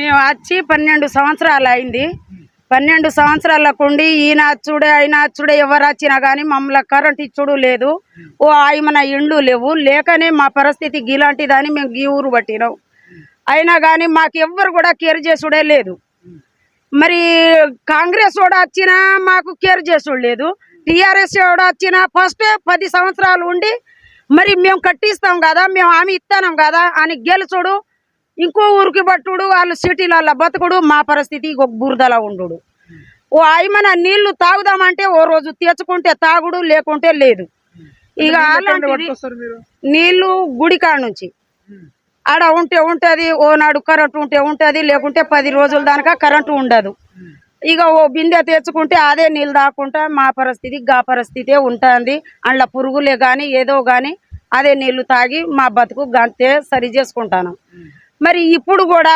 మేము వచ్చి 12 సంవత్సరాలు అయింది. 12 సంవత్సరాలకు ఉండి ఈయన అచ్చుడే ఆయన అచ్చుడే ఎవరు వచ్చినా కానీ మమ్మల్ని కరెంట్ ఇచ్చుడు లేదు. ఓ ఆయన ఇండ్లు లేవు. లేకనే మా పరిస్థితి ఇలాంటిదని మేము ఈ ఊరు పట్టినాం. అయినా కానీ మాకు ఎవ్వరు కూడా కేర్ చేసుడే లేదు. మరి కాంగ్రెస్ వాడు వచ్చినా మాకు కేర్ చేసుడు లేదు. టీఆర్ఎస్ వాడు వచ్చినా ఫస్ట్ 10 సంవత్సరాలు ఉండి మరి మేము కట్టిస్తాం కదా, మేము హామీ ఇస్తాం కదా అని గెలుచుడు, ఇంకో ఊరికి పట్టుడు, వాళ్ళు సిటీలలో బతుకుడు, మా పరిస్థితి ఒక బురదలా ఉండు. ఓ ఆయమన నీళ్లు తాగుదామంటే ఓ రోజు తెచ్చుకుంటే తాగుడు, లేకుంటే లేదు. ఇక అలాంటిది నీళ్లు గుడికాడ నుంచి ఆడ ఉంటే ఉంటది, ఓ నాడు కరెంటు ఉంటే ఉంటది, లేకుంటే 10 రోజుల దాకా కరెంటు ఉండదు. ఇక ఓ బిందె తెచ్చుకుంటే అదే నీళ్ళు తాకుంటా మా పరిస్థితి గా పరిస్థితే ఉంటుంది. అందులో పురుగులే కానీ ఏదో కానీ అదే నీళ్లు తాగి మా బతుకు గంతే సరి చేసుకుంటాను. మరి ఇప్పుడు కూడా